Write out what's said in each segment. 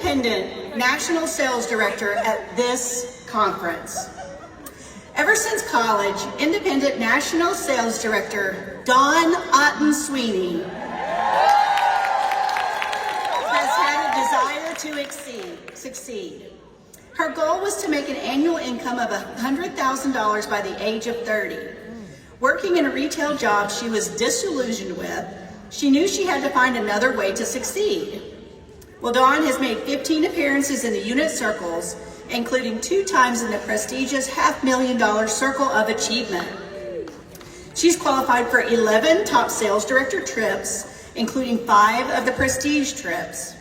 Independent National Sales Director at this conference. Ever since college, Independent National Sales Director Dawn Otten Sweeney has had a desire to succeed. Her goal was to make an annual income of $100,000 by the age of 30. Working in a retail job she was disillusioned with, she knew she had to find another way to succeed. Well, Dawn has made 15 appearances in the unit circles, including 2 times in the prestigious $500,000 Circle of Achievement. She's qualified for 11 top sales director trips, including 5 of the prestige trips.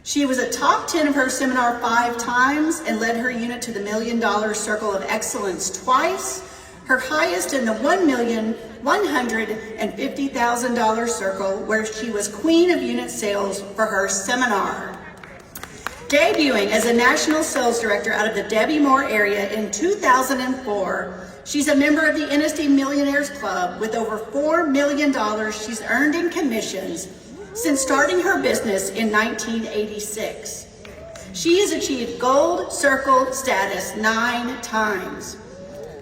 She was a top 10 of her seminar 5 times and led her unit to the $1 million Circle of Excellence twice, her highest in the $1,150,000 circle, where she was queen of unit sales for her seminar. Debuting as a national sales director out of the Debbie Moore area in 2004, she's a member of the NSD Millionaires Club with over $4 million she's earned in commissions since starting her business in 1986. She has achieved Gold Circle status 9 times.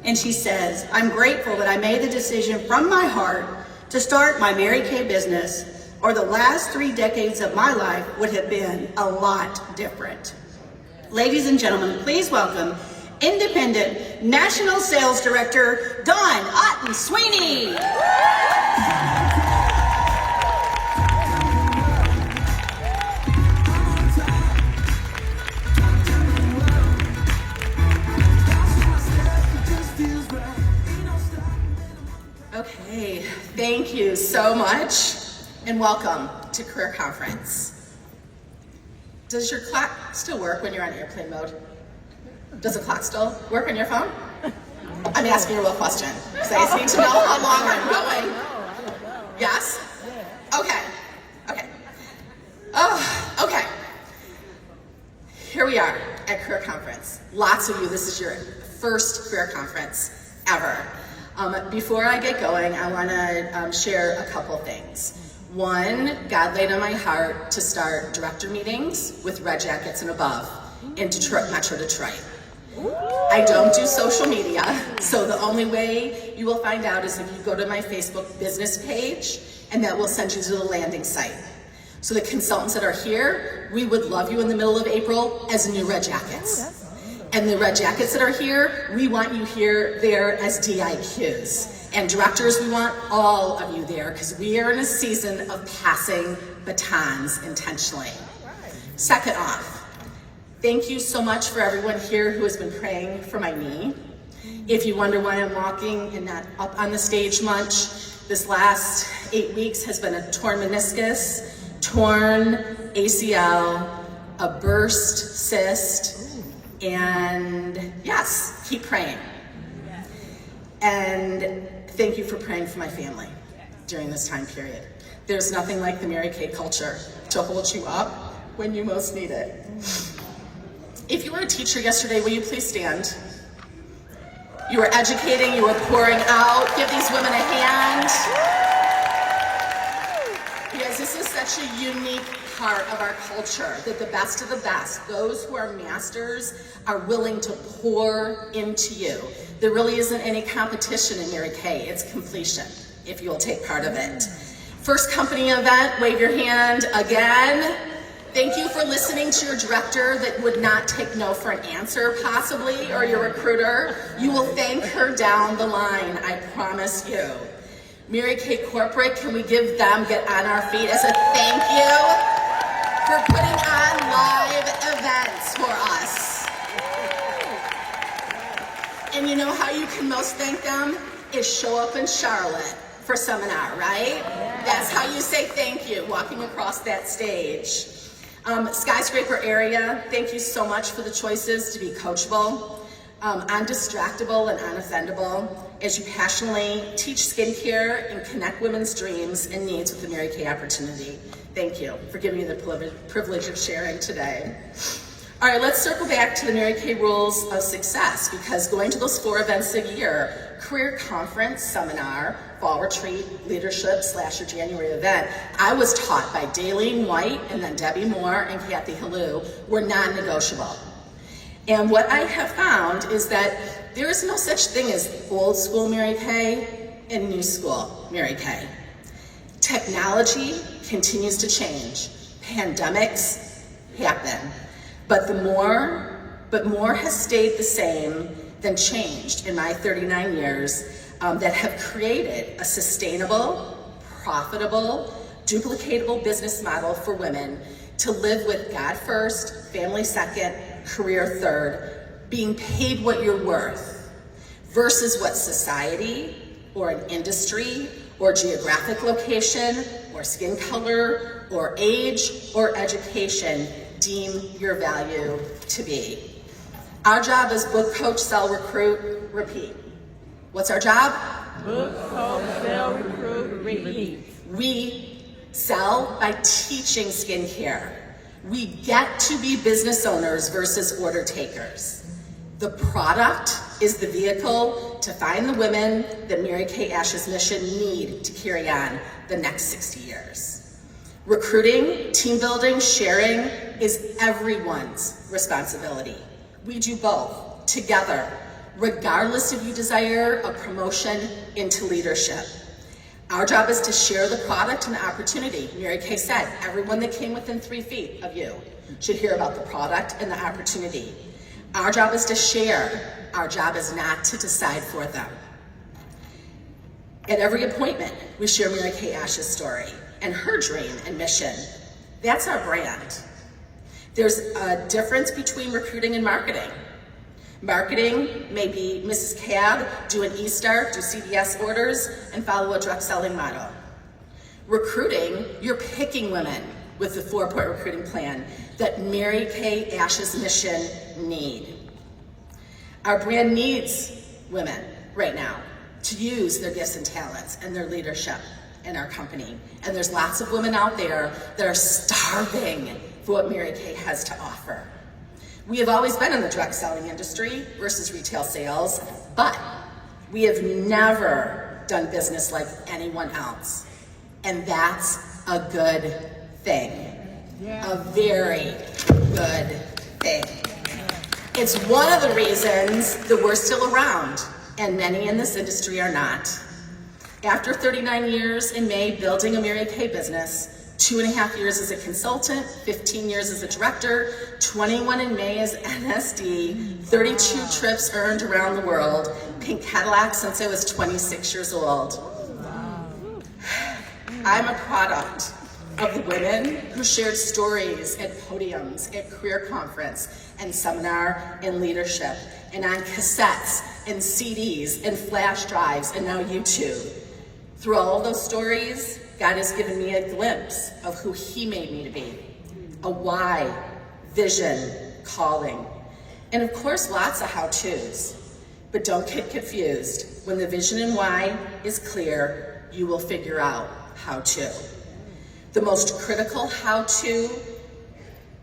And she says, "I'm grateful that I made the decision from my heart to start my Mary Kay business, or the last 3 decades of my life would have been a lot different." Ladies and gentlemen, please welcome Independent National Sales Director Dawn Otten Sweeney. Okay, thank you so much, and welcome to Career Conference. Does your clock still work when you're on airplane mode? Does the clock still work on your phone? I'm asking a real question, because I just need to know how long I'm going. Yes? Okay. Oh, okay. Here we are at Career Conference. Lots of you, this is your first Career Conference ever. Before I get going, I want to share a couple things. One, God laid on my heart to start director meetings with red jackets and above in Detroit, Metro Detroit. I don't do social media, so the only way you will find out is if you go to my Facebook business page, and that will send you to the landing site. So the consultants that are here, we would love you in the middle of April as new red jackets. And the red jackets that are here, we want you there as DIQs. And directors, we want all of you there, because we are in a season of passing batons intentionally. Second off, thank you so much for everyone here who has been praying for my knee. If you wonder why I'm walking and not up on the stage much, this last 8 weeks has been a torn meniscus, torn ACL, a burst cyst, and yes, keep praying. And thank you for praying for my family during this time period. There's nothing like the Mary Kay culture to hold you up when you most need it. If you were a teacher yesterday, will you please stand? You were educating, you were pouring out. Give these women a hand. Because this is such a unique part of our culture, that the best of the best, those who are masters, are willing to pour into you. There really isn't any competition in Mary Kay, it's completion, if you will take part of it. First company event, wave your hand again. Thank you for listening to your director that would not take no for an answer, possibly, or your recruiter. You will thank her down the line, I promise you. Mary Kay Corporate, can we get on our feet as a thank you for putting on live events for us. And you know how you can most thank them? Is show up in Charlotte for seminar, right? That's how you say thank you, walking across that stage. Skyscraper area, thank you so much for the choices to be coachable, undistractable and unoffendable, as you passionately teach skincare and connect women's dreams and needs with the Mary Kay opportunity. Thank you for giving me the privilege of sharing today. All right, let's circle back to the Mary Kay rules of success, because going to those 4 events a year, career conference, seminar, fall retreat, leadership / your January event, I was taught by Daylene White and then Debbie Moore and Kathy Halou were non-negotiable. And what I have found is that there is no such thing as old school Mary Kay and new school Mary Kay. Technology continues to change. Pandemics happen. But more has stayed the same than changed in my 39 years that have created a sustainable, profitable, duplicatable business model for women to live with God first, family second, career third, being paid what you're worth, versus what society or an industry or geographic location or skin color or age or education deem your value to be. Our job is book, coach, sell, recruit, repeat. What's our job? Book, coach, sell, recruit, repeat. We sell by teaching skincare. We get to be business owners versus order takers. The product is the vehicle to find the women that Mary Kay Ash's mission need to carry on the next 60 years. Recruiting, team building, sharing is everyone's responsibility. We do both together, regardless if you desire a promotion into leadership. Our job is to share the product and the opportunity. Mary Kay said, everyone that came within 3 feet of you should hear about the product and the opportunity. Our job is to share. Our job is not to decide for them. At every appointment, we share Mary Kay Ash's story and her dream and mission. That's our brand. There's a difference between recruiting and marketing. Marketing may be Mrs. Cab, do an e-start, do CVS orders, and follow a direct selling model. Recruiting, you're picking women with the 4-point recruiting plan that Mary Kay Ash's mission need. Our brand needs women right now to use their gifts and talents and their leadership in our company. And there's lots of women out there that are starving for what Mary Kay has to offer. We have always been in the direct selling industry versus retail sales, but we have never done business like anyone else. And that's a good thing. A very good thing. It's one of the reasons that we're still around, and many in this industry are not. After 39 years in May building a Mary Kay business, 2.5 years as a consultant, 15 years as a director, 21 in May as NSD, 32 trips earned around the world, pink Cadillac since I was 26 years old. I'm a product of the women who shared stories at podiums, at career conference, and seminar and leadership, and on cassettes, and CDs, and flash drives, and now YouTube. Through all of those stories, God has given me a glimpse of who He made me to be. A why, vision, calling. And of course, lots of how-tos. But don't get confused. When the vision and why is clear, you will figure out how to. The most critical how-to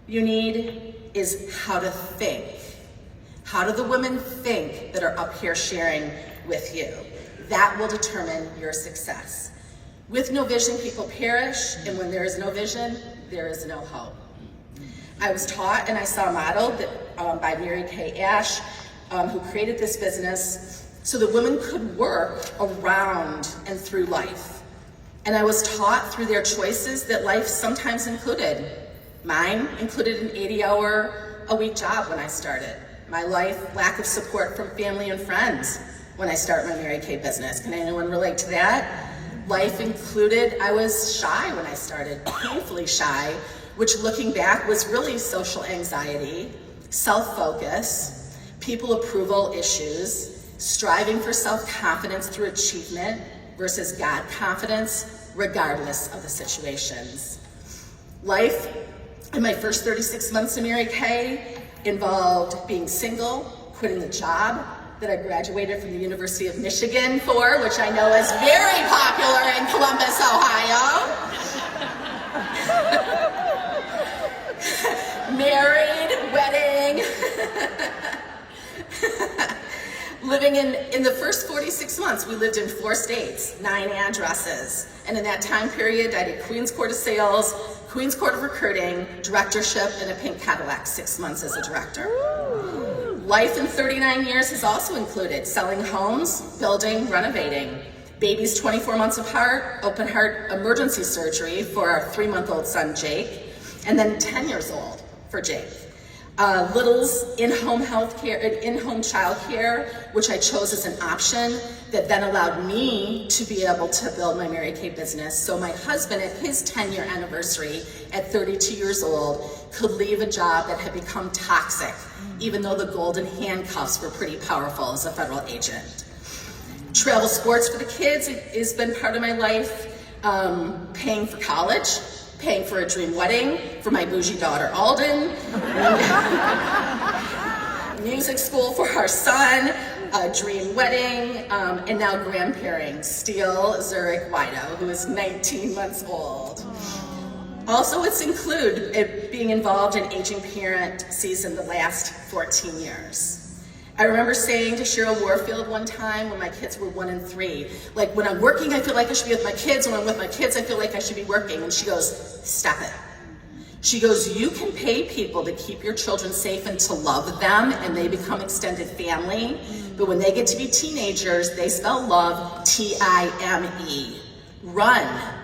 you need is how to think. How do the women think that are up here sharing with you? That will determine your success. With no vision, people perish, and when there is no vision, there is no hope. I was taught and I saw modeled by Mary Kay Ash, who created this business so that women could work around and through life. And I was taught through their choices that life sometimes included. Mine included an 80-hour-a-week job when I started. My life, lack of support from family and friends when I started my Mary Kay business. Can anyone relate to that? Life included, I was shy when I started, painfully shy, which looking back was really social anxiety, self-focus, people approval issues, striving for self-confidence through achievement versus God confidence, regardless of the situations. Life in my first 36 months of Mary Kay involved being single, quitting the job that I graduated from the University of Michigan for, which I know is very popular in Columbus, Ohio. Married, wedding. Living in the first 46 months, we lived in 4 states, 9 addresses. And in that time period, I did Queens Court of Sales, Queens Court of Recruiting, directorship, and a pink Cadillac, 6 months as a director. Life in 39 years has also included selling homes, building, renovating, babies 24 months apart, open heart emergency surgery for our 3-month-old son, Jake, and then 10 years old for Jake. Littles in-home health care, in-home child care, which I chose as an option that then allowed me to be able to build my Mary Kay business. So my husband, at his 10-year anniversary at 32 years old, could leave a job that had become toxic, even though the golden handcuffs were pretty powerful as a federal agent. Travel sports for the kids has been part of my life, paying for college, paying for a dream wedding for my bougie daughter Alden, music school for our son, a dream wedding, and now grandparenting, Steele Zurich Wido, who is 19 months old. Also, it's include being involved in aging parent season the last 14 years. I remember saying to Cheryl Warfield one time when my kids were 1 and 3, like, when I'm working, I feel like I should be with my kids. When I'm with my kids, I feel like I should be working. And she goes, stop it. She goes, you can pay people to keep your children safe and to love them, and they become extended family. But when they get to be teenagers, they spell love T-I-M-E. Run.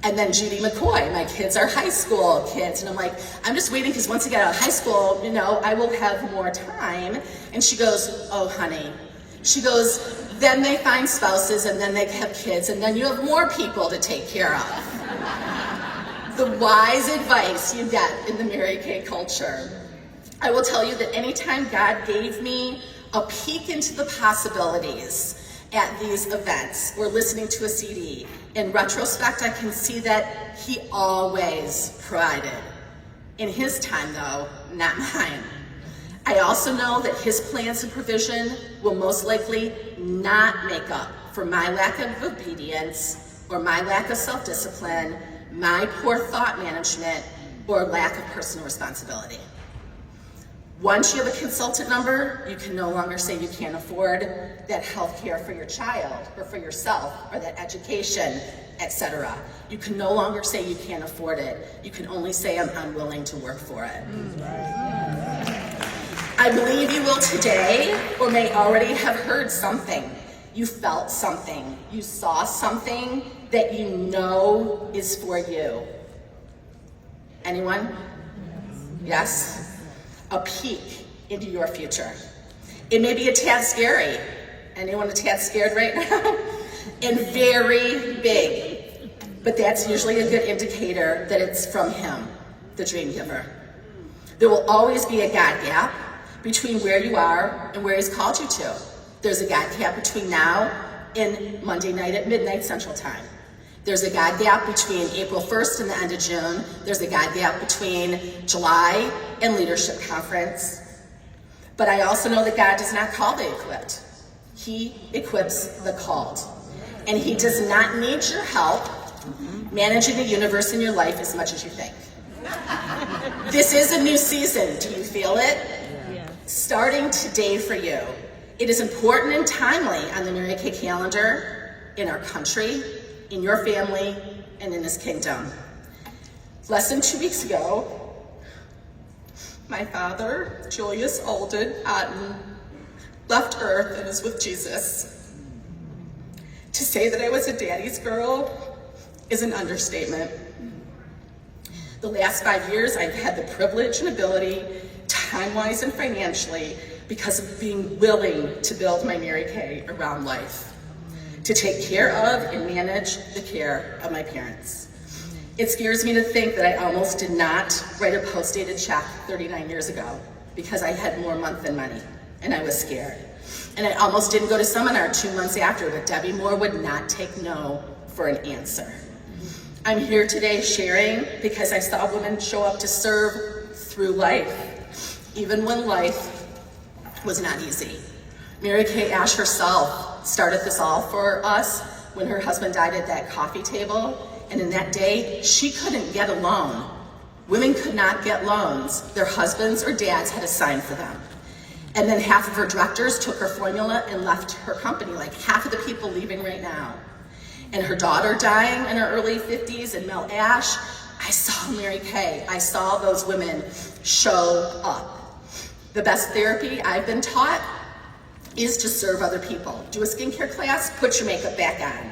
And then Judy McCoy, my kids are high school kids. And I'm like, I'm just waiting because once I get out of high school, I will have more time. And she goes, oh, honey. She goes, then they find spouses and then they have kids and then you have more people to take care of. The wise advice you get in the Mary Kay culture. I will tell you that anytime God gave me a peek into the possibilities at these events, or listening to a CD, in retrospect, I can see that he always provided. In his time, though, not mine. I also know that his plans and provision will most likely not make up for my lack of obedience, or my lack of self-discipline, my poor thought management, or lack of personal responsibility. Once you have a consultant number, you can no longer say you can't afford that health care for your child or for yourself or that education, etc. You can no longer say you can't afford it. You can only say I'm unwilling to work for it. I believe you will today, or may already have heard something. You felt something. You saw something that you know is for you. Anyone? Yes? A peek into your future. It may be a tad scary. Anyone a tad scared right now? And very big. But that's usually a good indicator that it's from him, the dream giver. There will always be a God gap between where you are and where he's called you to. There's a God gap between now and Monday night at midnight Central Time. There's a God gap between April 1st and the end of June. There's a God gap between July and Leadership Conference. But I also know that God does not call the equipped. He equips the called. And he does not need your help managing the universe in your life as much as you think. This is a new season. Do you feel it? Yes. Starting today for you. It is important and timely on the Mary Kay calendar, in our country, in your family, and in this kingdom. Less than 2 weeks ago, my father, Julius Alden Otten, left Earth and is with Jesus. To say that I was a daddy's girl is an understatement. The last 5 years, I've had the privilege and ability, time-wise and financially, because of being willing to build my Mary Kay around life, to take care of and manage the care of my parents. It scares me to think that I almost did not write a post-dated check 39 years ago because I had more month than money, and I was scared. And I almost didn't go to seminar 2 months after, but Debbie Moore would not take no for an answer. I'm here today sharing because I saw women show up to serve through life, even when life was not easy. Mary Kay Ash herself started this all for us when her husband died at that coffee table, and in that day, she couldn't get a loan. Women could not get loans. Their husbands or dads had to sign for them. And then half of her directors took her formula and left her company, like half of the people leaving right now. And her daughter dying in her early 50s, and Mel Ash. I saw Mary Kay. I saw those women show up. The best therapy I've been taught is to serve other people. Do a skincare class, put your makeup back on.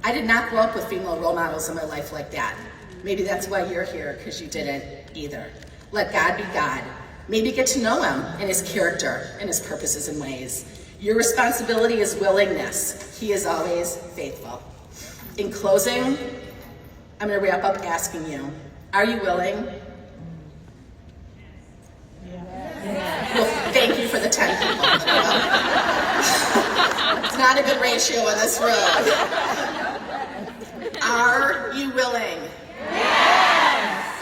I did not grow up with female role models in my life like that. Maybe that's why you're here, because you didn't either. Let God be God. Maybe get to know him and his character and his purposes and ways. Your responsibility is willingness. He is always faithful. In closing, I'm going to wrap up asking you, are you willing? Well, thank you for the 10 people. It's not a good ratio in this room. Are you willing?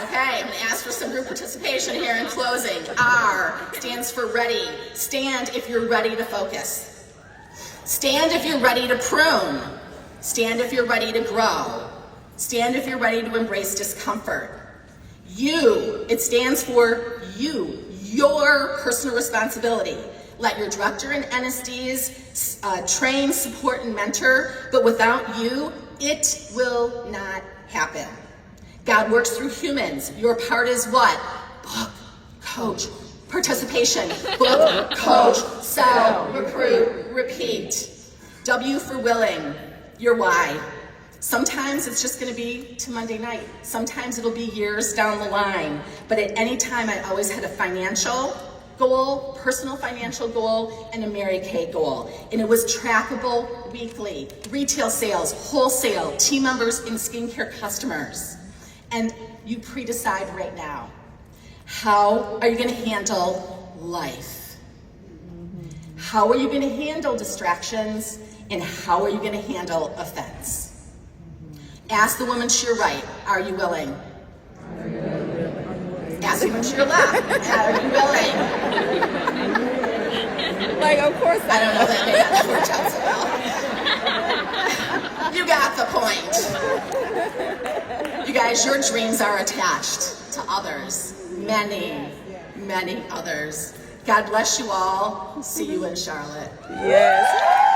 Okay, I'm going to ask for some group participation here in closing. R stands for ready. Stand if you're ready to focus. Stand if you're ready to prune. Stand if you're ready to grow. Stand if you're ready to embrace discomfort. You, it stands for you, your personal responsibility. Let your director and NSDs train, support, and mentor, but without you, it will not happen. God works through humans. Your part is what? Book, coach, participation. Book, coach, sell, recruit, repeat. W for willing. Your why. Sometimes it's just going to be to Monday night. Sometimes it'll be years down the line. But at any time, I always had a financial goal, personal financial goal, and a Mary Kay goal. And it was trackable weekly. Retail sales, wholesale, team members, and skincare customers. And you pre-decide right now, how are you going to handle life? How are you going to handle distractions? And how are you going to handle offense? Ask the woman to your right, are you willing? Ask the woman to your left, are you willing? Like, of course I don't know, that may not have worked out so well. You got the point. You guys, your dreams are attached to others. Many, many others. God bless you all. See you in Charlotte. Yes.